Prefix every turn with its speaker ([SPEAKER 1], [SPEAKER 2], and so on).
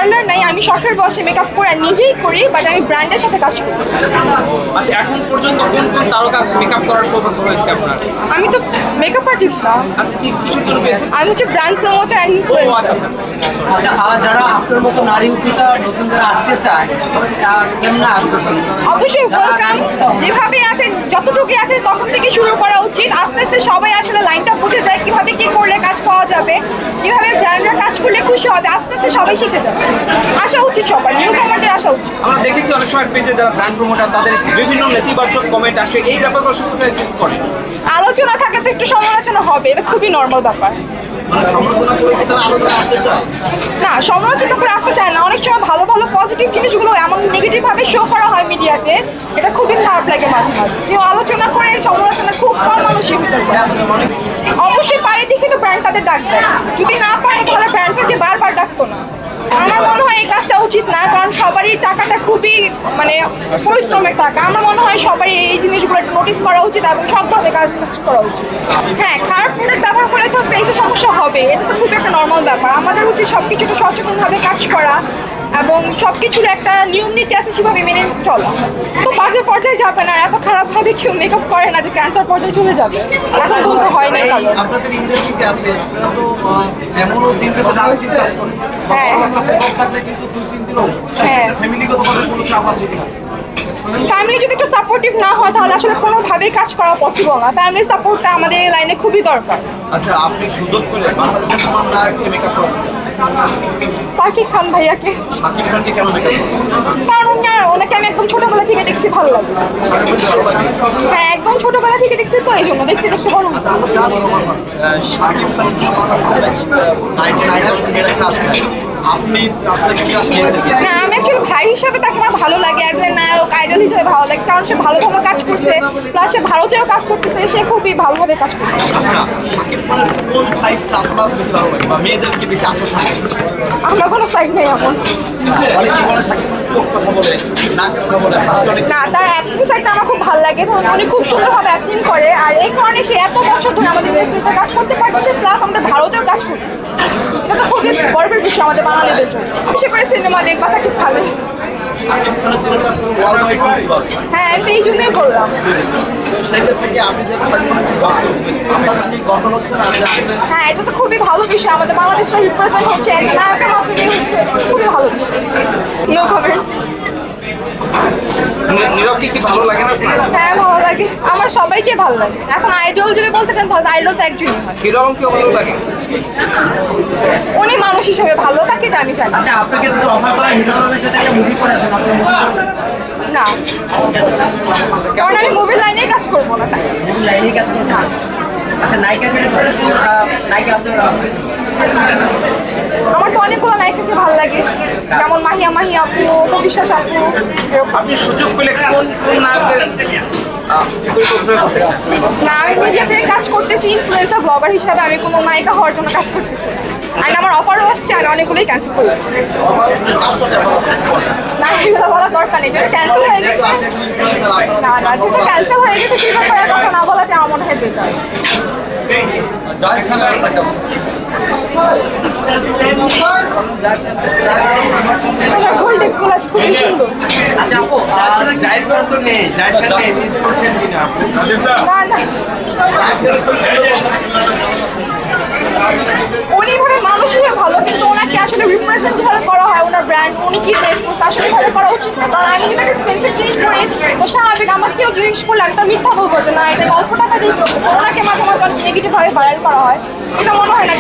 [SPEAKER 1] Parlour নাই, আমি শখের বসে মেকআপ করে নিজেই করি, বাট আমি ব্র্যান্ডের সাথে কাজ করি।
[SPEAKER 2] আচ্ছা, এখন পর্যন্ত কোন কোন তারকা মেকআপ করার সৌভাগ্য হয়েছে আপনার?
[SPEAKER 1] আমি তো মেকআপ আর্টিস্ট না,
[SPEAKER 2] আচ্ছা, কি কিসের জন্য পেয়েছেন?
[SPEAKER 1] আমি হচ্ছে ব্র্যান্ড প্রমোটার এন্ড ইনফ্লুয়েন্সার।
[SPEAKER 3] আচ্ছা, যারা আপনার মতো নারী উদ্যোক্তা নতুন যারা আসতে চায় কেমন আসবে?
[SPEAKER 1] অবশ্যই ওয়েলকাম। যেভাবে আছে যতটুকু আছে তখন থেকে শুরু করা উচিত। আস্তে আস্তে সবাই আসলে লাইনটা বুঝে যায় কিভাবে কি করলে কাজ পাওয়া যাবে, কিভাবে ব্র্যান্ডরা কাজ করলে খুশি হবে। আস্তে আস্তে সবাই শিখে যাবে, আসা উচিত সবার, নিউ কামারদের আসা উচিত।
[SPEAKER 2] আমরা দেখেছি অনেক সময় পেজে যারা ব্র্যান্ড প্রমোটার তাদের বিভিন্ন নেতিবাচক কমেন্ট আসে, এই ব্যাপারগুলো শুনতে ফেস করে।
[SPEAKER 1] আলোচনা থাকলে তো একটু সমালোচনা হবে, এটা খুবই নর্মাল ব্যাপার। না, সমালোচনা করে আসতে চায় না। অনেক সময় ভালো ভালো পজিটিভ জিনিসগুলো এমন নেগেটিভ ভাবে শো করা হয় মিডিয়াতে, এটা খুবই খারাপ লাগে মাঝে মাঝে। কেউ আলোচনা করে সমালোচনা খুব কম মানুষই হতে চায়। অবশ্যই পারে দেখে তো ব্র্যান্ড তাদের ডাকবে, যদি না পারে তাহলে ব্র্যান্ড তাকে বারবার ডাকতো না। আমার মনে হয় এই কাজটা উচিত না, কারণ সবারই টাকাটা খুবই মানে পরিশ্রমের টাকা। আমার মনে হয় সবারই এই জিনিসগুলো নোটিস করা উচিত এবং সবভাবে কাজ করা উচিত। হ্যাঁ, খারাপ প্রোডাক্ট ব্যবহার করলে তো ফেসে সমস্যা হবে, এটা তো খুব একটা নর্মাল ব্যাপার। আমাদের উচিত সবকিছুকে সচেতনভাবে কাজ করা এবং সবকিছুর একটা নিয়ম নীতি আছে সেভাবে মেনে চলা। তো বাজে পর্যায়ে যাবে না, এত খারাপভাবে কেউ মেকআপ করে না যে ক্যান্সার পর্যায়ে চলে যাবে, এখন বলতে হয় না কারণ।
[SPEAKER 3] আপনাদের ইন্ডাস্ট্রিতে আছে তো এমনও দিন পেছে নারী দিন কাজ করে।
[SPEAKER 1] হ্যাঁ
[SPEAKER 3] থাকলে কিন্তু 2-3 দিনও
[SPEAKER 1] হ্যাঁ,
[SPEAKER 3] ফ্যামিলিগতভাবে কোনো চাপ আছে কিনা?
[SPEAKER 1] ফ্যামিলি যদি একটু সাপোর্টিভ না হয় তাহলে আসলে কোনোভাবেই কাজ করা পসিবল না। ফ্যামিলি সাপোর্টটা আমাদের এই লাইনে খুবই দরকার।
[SPEAKER 3] আচ্ছা, আপনি সুযোগ পেলে বাংলাদেশের কোন নায়ককে মেকআপ করতে চান?
[SPEAKER 1] সাকিব খান ভাইয়াকে।
[SPEAKER 3] শাকিব খানকে কেন মেকআপ করতে?
[SPEAKER 1] কারণ ওনাকে আমি একদম ছোটবেলা থেকে দেখছি, ভালো লাগে। হ্যাঁ, একদম ছোটবেলা থেকে দেখছি, তো এই জন্য দেখতে দেখতে বড় হচ্ছে।
[SPEAKER 3] শাকিব খান
[SPEAKER 1] না, আমি অ্যাকচুয়ালি ভাই হিসাবে তাকে আমার ভালো লাগে, অ্যাজ এ নায়ক আইডল হিসেবে ভালো লাগে, কারণ সে ভালো ভালো কাজ করছে, প্লাস সে ভারতেও কাজ করতেছে, সে খুবই ভালোভাবে কাজ করছে।
[SPEAKER 3] শাকিব খানের কোন সাইডটা আপনার বেশি ভালো লাগে বা মেয়েদেরকে বেশি আকর্ষণ করে?
[SPEAKER 1] আমার কোনো সাইড নেই এমন।
[SPEAKER 3] অনেকে বলে শাকিব খান চোখ কথা বলে, নাক কথা বলে,
[SPEAKER 1] না, তার অ্যাক্টিং সাইডটা আমার খুব ভালো লাগে, উনি খুব সুন্দরভাবে অ্যাক্টিং করে, আর এই কারণে সে এত বছর ধরে আমাদের ইন্ডাস্ট্রিতে কাজ করতে পারতেছে, প্লাস আমাদের ভারতেও কাজ করতেছে। এটা তো খুবই গর্বের বিষয় আমাদের বাঙালিদের জন্য। বিশেষ করে সিনেমা দেখবা খুব ভালো। হ্যাঁ, আমি এই জন্যই বললাম। হ্যাঁ, এটা তো খুবই ভালো বিষয়, আমাদের বাংলাদেশটা রিপ্রেজেন্ট হচ্ছে, নায়কের মাধ্যমে হচ্ছে, খুবই ভালো বিষয়। No comments.
[SPEAKER 2] নীরবকে কি ভালো লাগে না?
[SPEAKER 1] হ্যাঁ, ভালো লাগে, আমার সবাইকে ভালো লাগে। এখন আইডল যদি বলতে চান তাহলে আইডল তো একজনই হয়।
[SPEAKER 2] হিরোরমকেও ভালো লাগে?
[SPEAKER 1] উনি মানুষ হিসেবে ভালো থাকে, এটা আমি জানি।
[SPEAKER 3] আচ্ছা, আপনাকে তো অফার করা হিরোর সাথে একটা মুভি করার জন্য আপনি মুভি
[SPEAKER 1] না, কারণ আমি মুভির লাইনেই কাজ করবো না, তাই
[SPEAKER 3] লাইনে কাজ করতে। আচ্ছা, নায়িকাদের নায়িকা আপনার
[SPEAKER 1] আমার তো অনেকগুলো নায়িকাকে ভালো লাগে, যেমন মাহিয়া আপু, বিশ্বাস আপু।
[SPEAKER 2] আপনি সুযোগ পেলে কোন কোন নায়কের
[SPEAKER 1] না, আমি মিডিয়াতে কাজ করতেছি ইনফ্লুয়েন্সার ব্লগার হিসাবে, আমি কোনো নায়িকা হওয়ার জন্য কাজ করতেছি না। আর আমার অফারও আসছে, আমি অনেকগুলোই ক্যান্সেল করি। না, এগুলো বলার দরকার নেই, যেটা ক্যান্সেল হয়ে গেছে। না, যেটা ক্যান্সেল হয়ে গেছে সেটা করার কথা না বলাটা আমার মনে হয় বেটার।
[SPEAKER 2] জাহিদ খান
[SPEAKER 1] গোল্ডেন কোলাজ খুবই সুন্দর।
[SPEAKER 3] আচ্ছা আপু, জাহিদ খান তো নেই, জাহিদ খানকে মিস করছেন কিনা আপনি?
[SPEAKER 1] না, উনি ভাবে মানুষ হিসেবে ভালো, কিন্তু ওনাকে আসলে রিপ্রেজেন্ট যেভাবে করা হয়, ওনার ব্র্যান্ড, উনি কি ড্রেস করছে আসলে ভাবে করা উচিত না। কারণ আমি যদি এক্সপেন্সিভ জিনিস পরি, তো স্বাভাবিক আমার কেউ জিনিস করলে আমি তো মিথ্যা বলবো যে না এটা অল্প টাকা দিয়ে, ওনাকে মাঝে মাঝে অনেক নেগেটিভ ভাবে ভাইরাল করা হয়, এটা মনে হয় না।